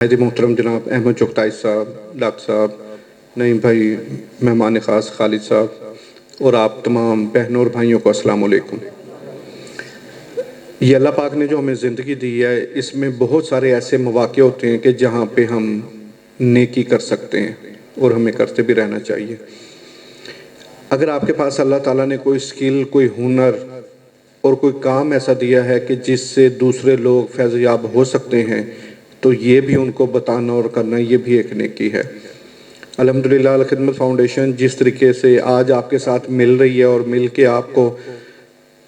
कायदे मोहतरम जनाब अहमद चुगताई साहब, डॉक्टर साहब, नईम भाई, मेहमान ख़ास खालिद साहब और आप तमाम बहनों और भाइयों को अस्सलाम वालेकुम। ये अल्लाह पाक ने जो हमें ज़िंदगी दी है, इसमें बहुत सारे ऐसे मौक़े होते हैं कि जहाँ पे हम नेकी कर सकते हैं और हमें करते भी रहना चाहिए। अगर आपके पास अल्लाह ताला ने कोई स्किल, कोई हुनर और कोई काम ऐसा दिया है कि जिससे दूसरे लोग फैज़याब हो सकते हैं, तो ये भी उनको बताना और करना, ये भी एक नेकी है। अल्हम्दुलिल्लाह अल खिदमत फाउंडेशन जिस तरीके से आज आपके साथ मिल रही है और मिल के आपको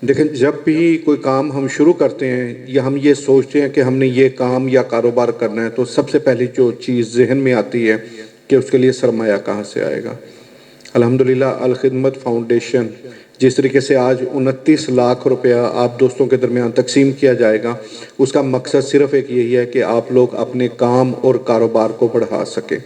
देखें, जब भी कोई काम हम शुरू करते हैं या हम ये सोचते हैं कि हमने ये काम या कारोबार करना है, तो सबसे पहली जो चीज़ जहन में आती है कि उसके लिए सरमाया कहाँ से आएगा। अल्हम्दुलिल्लाह अल खिदमत फाउंडेशन जिस तरीके से आज 29 लाख रुपया आप दोस्तों के दरमियान तकसीम किया जाएगा, उसका मकसद सिर्फ़ एक यही है कि आप लोग अपने काम और कारोबार को बढ़ा सकें।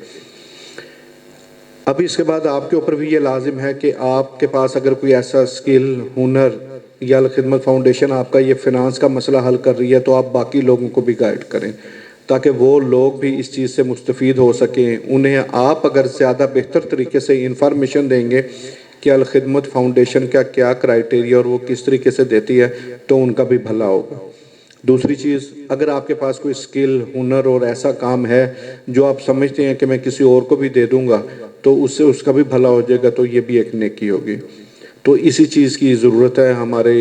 अभी इसके बाद आपके ऊपर भी ये लाजिम है कि आपके पास अगर कोई ऐसा स्किल, हुनर या अल खिदमत फाउंडेशन आपका ये फ़िनांस का मसला हल कर रही है, तो आप बाकी लोगों को भी गाइड करें ताकि वो लोग भी इस चीज़ से मुस्तफ़ीद हो सकें। उन्हें आप अगर ज़्यादा बेहतर तरीके से इंफॉर्मेशन देंगे कि अल खिदमत फाउंडेशन का क्या क्राइटेरिया और वो किस तरीके से देती है, तो उनका भी भला होगा। दूसरी चीज़, अगर आपके पास कोई स्किल, हुनर और ऐसा काम है जो आप समझते हैं कि मैं किसी और को भी दे दूंगा तो उससे उसका भी भला हो जाएगा, तो ये भी एक नेकी होगी। तो इसी चीज़ की ज़रूरत है हमारे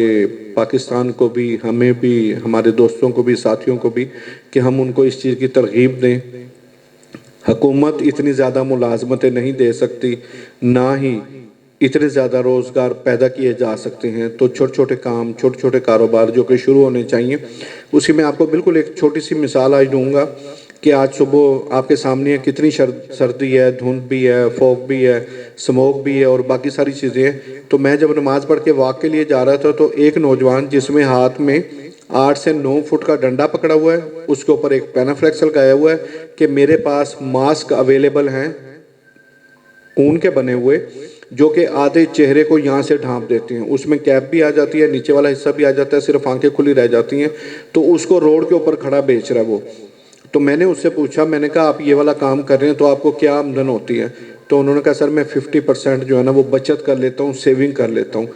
पाकिस्तान को भी, हमें भी, हमारे दोस्तों को भी, साथियों को भी, कि हम उनको इस चीज़ की तरगीब दें। हुकूमत इतनी ज़्यादा मुलाजमतें नहीं दे सकती, ना ही इतने ज़्यादा रोज़गार पैदा किए जा सकते हैं। तो छोटे छोटे काम, छोटे छोटे कारोबार जो कि शुरू होने चाहिए। उसी में आपको बिल्कुल एक छोटी सी मिसाल आज दूंगा कि आज सुबह आपके सामने कितनी सर्दी है, धुंध भी है, फॉग भी है, स्मोक भी है और बाकी सारी चीज़ें हैं। तो मैं जब नमाज़ पढ़ के वॉक के लिए जा रहा था, तो एक नौजवान जिसमें हाथ में 8 से 9 फुट का डंडा पकड़ा हुआ है, उसके ऊपर एक पैनाफ्लेक्स लगाया हुआ है कि मेरे पास मास्क अवेलेबल हैं ऊन के बने हुए, जो कि आधे चेहरे को यहाँ से ढांप देते हैं। उसमें कैप भी आ जाती है, नीचे वाला हिस्सा भी आ जाता है, सिर्फ आंखें खुली रह जाती हैं। तो उसको रोड के ऊपर खड़ा बेच रहा है वो। तो मैंने उससे पूछा, मैंने कहा आप ये वाला काम कर रहे हैं तो आपको क्या आमदन होती है? तो उन्होंने कहा सर मैं 50% जो है ना वो बचत कर लेता हूँ, सेविंग कर लेता हूँ,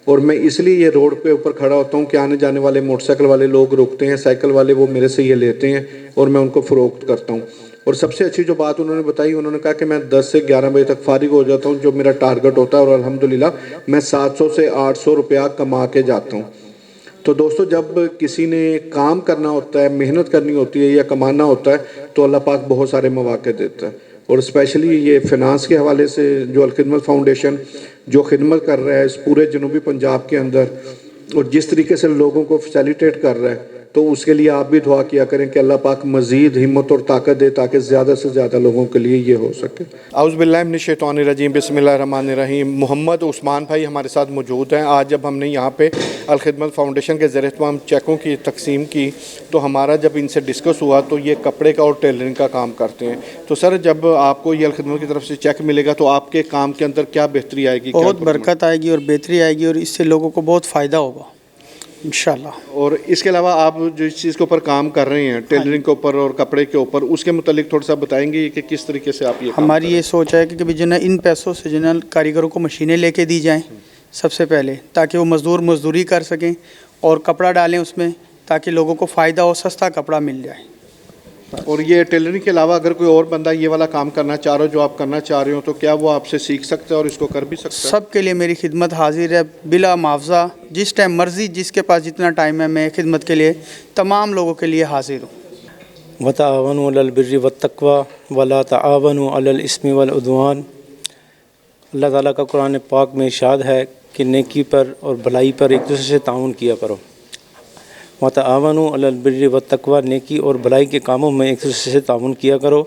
और मैं इसलिए ये रोड पे ऊपर खड़ा होता हूँ कि आने जाने वाले मोटरसाइकिल वाले लोग रुकते हैं, साइकिल वाले, वो मेरे से ये लेते हैं और मैं उनको फ़रोख्त करता हूँ। और सबसे अच्छी जो बात उन्होंने बताई, उन्होंने कहा कि मैं 10 से 11 बजे तक फारिग हो जाता हूँ, जो मेरा टारगेट होता है, और अल्हम्दुलिल्लाह मैं 700 से 800 रुपया कमा के जाता हूँ। तो दोस्तों, जब किसी ने काम करना होता है, मेहनत करनी होती है या कमाना होता है, तो अल्लाह पाक बहुत सारे मौके देता है। और स्पेशली ये फ़िनांस के हवाले से जो अल खिदमत फाउंडेशन जो खिदमत कर रहा है इस पूरे जनूबी पंजाब के अंदर, और जिस तरीके से लोगों को फैसिलिटेट कर रहा है, तो उसके लिए आप भी दुआ किया करें कि अल्लाह पाक मज़ीद हिम्मत और ताकत दे ताकि ज़्यादा से ज़्यादा लोगों के लिए ये हो सके। औज़ु बिल्लाहि मिनश शैतानिर रजीम, बिस्मिल्लाहिर रहमानिर रहीम। मोहम्मद उस्मान भाई हमारे साथ मौजूद हैं। आज जब हमने यहाँ पे अल खिदमत फाउंडेशन के ज़रिए तमाम चेकों की तकसीम की, तो हमारा जब इनसे डिस्कस हुआ तो ये कपड़े का और टेलरिंग का काम करते हैं। तो सर, जब आपको ये अल खिदमत की तरफ से चेक मिलेगा तो आपके काम के अंदर क्या बेहतरी आएगी? बहुत बरकत आएगी और बेहतरी आएगी और इससे लोगों को बहुत फ़ायदा होगा इंशाल्लाह। और इसके अलावा आप जो इस चीज़ के ऊपर काम कर रहे हैं, टेलरिंग के ऊपर और कपड़े के ऊपर, उसके मुतालिक थोड़ा सा बताएंगे कि किस तरीके से आप ये हमारी ये सोच है कि जो ना इन पैसों से जो ना कारीगरों को मशीनें लेके दी जाएं सबसे पहले, ताकि वो मज़दूरी कर सकें और कपड़ा डालें उसमें, ताकि लोगों को फ़ायदा हो, सस्ता कपड़ा मिल जाए। और ये टेलरिंग के अलावा अगर कोई और बंदा ये वाला काम करना चाह रहे हो जो आप करना चाह रहे हो, तो क्या वो आपसे सीख सकते हैं और इसको कर भी सकते हैं? सब के लिए मेरी खिदमत हाजिर है बिला मुआवजा, जिस टाइम मर्ज़ी, जिसके पास जितना टाइम है, मैं खिदमत के लिए तमाम लोगों के लिए हाजिर हूँ। वताअवनु अलल बिर्रि वत्तक़वा वला ताअवनु अलल इस्मि वल उद्वान। अल्लाह ताला का कुरान पाक में इरशाद है कि नेकी पर और भलाई पर एक दूसरे से ताउन किया करो। वताअवनु अलल बिर्रि वत्तक़वा, नेकी और भलाई के कामों में एक दूसरे से ताउन किया करो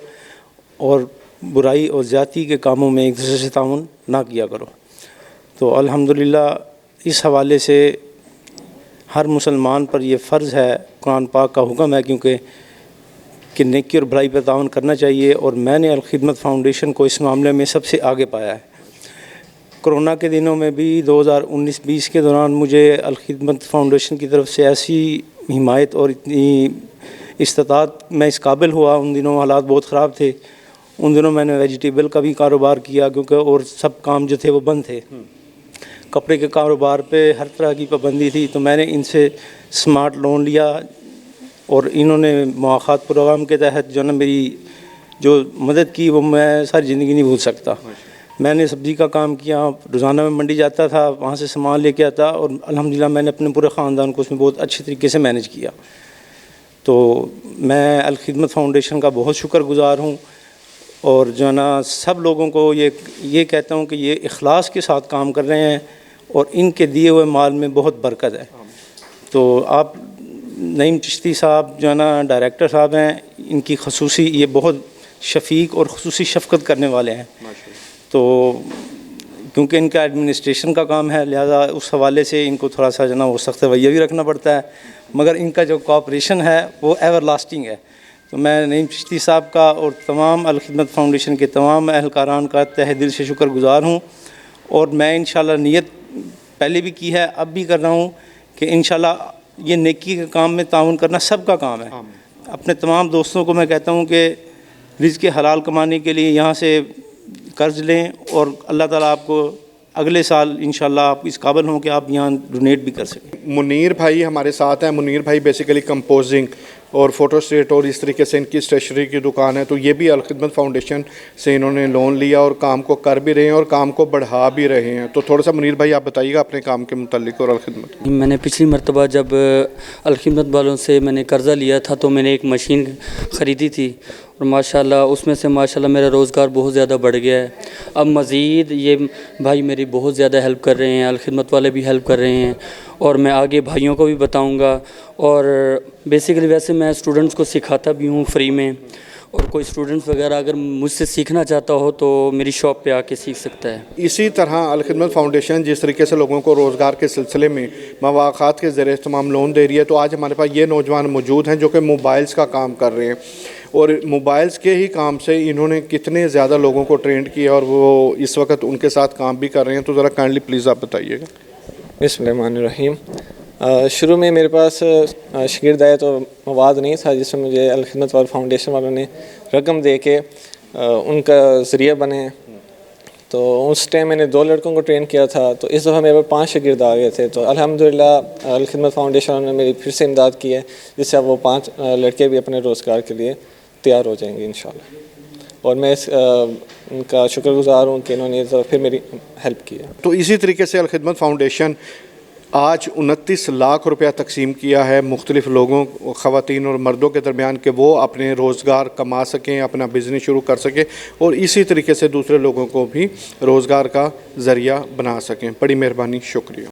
और बुराई और ज़्यादती के कामों में एक दूसरे से ताउन ना किया करो। तो अल्हम्दुलिल्लाह इस हवाले से हर मुसलमान पर यह फ़र्ज़ है, कुरान पाक का हुक्म है कि नेकी और भलाई पर ताउन करना चाहिए। और मैंने अल खिदमत फाउंडेशन को इस मामले में सबसे आगे पाया है। कोरोना के दिनों में भी 2019-20 के दौरान मुझे अल खिदमत फाउंडेशन की तरफ से ऐसी हिमायत और इतनी استطاعت میں اس قابل ہوا. ان دنوں حالات بہت خراب تھے. ان دنوں میں نے ویجیٹیبل کا بھی کاروبار کیا کیونکہ اور سب کام جو تھے وہ بند تھے. کپڑے کے کاروبار پہ ہر طرح کی پابندی تھی. تو میں نے ان سے سمارٹ لون لیا اور انہوں نے مواخات پروگرام کے تحت جو نا میری جو مدد کی وہ میں ساری زندگی نہیں بھول سکتا. میں نے سبزی کا کام کیا, روزانہ میں منڈی جاتا تھا, وہاں سے سامان لے کے آتا اور الحمدللہ میں نے اپنے پورے خاندان کو اس میں بہت اچھے طریقے سے مینیج کیا. تو میں الخدمت فاؤنڈیشن کا بہت شکر گزار ہوں اور جو ہے نا سب لوگوں کو یہ کہتا ہوں کہ یہ اخلاص کے ساتھ کام کر رہے ہیں اور ان کے دیے ہوئے مال میں بہت برکت ہے. تو آپ نعیم چشتی صاحب جو ہے نا ڈائریکٹر صاحب ہیں, ان کی خصوصی یہ بہت شفیق اور خصوصی شفقت کرنے والے ہیں. تو کیونکہ ان کا ایڈمنسٹریشن کا کام ہے لہذا اس حوالے سے ان کو تھوڑا سا جو ہے نا وہ سخت رویہ بھی رکھنا پڑتا ہے, مگر ان کا جو کوآپریشن ہے وہ ایور لاسٹنگ ہے. تو میں نعیم چشتی صاحب کا اور تمام الخدمت فاؤنڈیشن کے تمام اہلکاران کا تہ دل سے شکر گزار ہوں. اور میں انشاءاللہ نیت پہلے بھی کی ہے, اب بھی کر رہا ہوں کہ انشاءاللہ یہ نیکی کے کام میں تعاون کرنا سب کا کام ہے. اپنے تمام دوستوں کو میں کہتا ہوں کہ رزق حلال کمانے کے لیے یہاں سے قرض لیں اور اللہ تعالیٰ آپ کو اگلے سال انشاءاللہ آپ اس قابل ہوں کہ آپ یہاں ڈونیٹ بھی کر سکیں. منیر بھائی ہمارے ساتھ ہیں. منیر بھائی بیسیکلی کمپوزنگ اور فوٹو اسٹیٹ اور اس طریقے سے ان کی اسٹیشنری کی دکان ہے. تو یہ بھی الخدمت فاؤنڈیشن سے انہوں نے لون لیا اور کام کو کر بھی رہے ہیں اور کام کو بڑھا بھی رہے ہیں. تو تھوڑا سا منیر بھائی آپ بتائیے گا اپنے کام کے متعلق اور الخدمت. میں نے پچھلی مرتبہ جب الخدمت والوں سے میں نے قرضہ لیا تھا تو میں نے ایک مشین خریدی تھی اور ماشاءاللہ اس میں سے ماشاءاللہ میرا روزگار بہت زیادہ بڑھ گیا ہے. اب مزید یہ بھائی میری بہت زیادہ ہیلپ کر رہے ہیں, الخدمت والے بھی ہیلپ کر رہے ہیں اور میں آگے بھائیوں کو بھی بتاؤں گا. اور بیسیکلی ویسے میں اسٹوڈنٹس کو سکھاتا بھی ہوں فری میں, اور کوئی اسٹوڈنٹس وغیرہ اگر مجھ سے سیکھنا چاہتا ہو تو میری شاپ پہ آ کے سیکھ سکتا ہے. اسی طرح الخدمت فاؤنڈیشن جس طریقے سے لوگوں کو روزگار کے سلسلے میں مواقع کے زیر اہتمام لون دے رہی ہے, تو آج ہمارے پاس یہ نوجوان موجود ہیں جو کہ موبائلز کا کام کر رہے ہیں اور موبائلز کے ہی کام سے انہوں نے کتنے زیادہ لوگوں کو ٹرینڈ کیا اور وہ اس وقت ان کے ساتھ کام بھی کر رہے ہیں. تو ذرا کائنڈلی پلیز آپ بتائیے گا. بسم اللہ الرحمن الرحیم. شروع میں میرے پاس شاگرد آیا تو مواد نہیں تھا جس میں مجھے الخدمت فاؤنڈیشن والوں نے رقم دے کے ان کا ذریعہ بنے. تو اس ٹائم میں نے 2 لڑکوں کو ٹرین کیا تھا, تو اس دفعہ میرے پاس 5 شاگرد آ گئے تھے. تو الحمدللہ الخدمت فاؤنڈیشن والوں نے میری پھر سے امداد کی ہے جس سے اب وہ 5 لڑکے بھی اپنے روزگار کے لیے تیار ہو جائیں گے انشاءاللہ. اور میں ان کا شکر گزار ہوں کہ انہوں نے پھر میری ہیلپ کی ہے. تو اسی طریقے سے الخدمت فاؤنڈیشن آج 29 لاکھ روپیہ تقسیم کیا ہے مختلف لوگوں, خواتین اور مردوں کے درمیان کہ وہ اپنے روزگار کما سکیں, اپنا بزنس شروع کر سکیں اور اسی طریقے سے دوسرے لوگوں کو بھی روزگار کا ذریعہ بنا سکیں. بڑی مہربانی, شکریہ.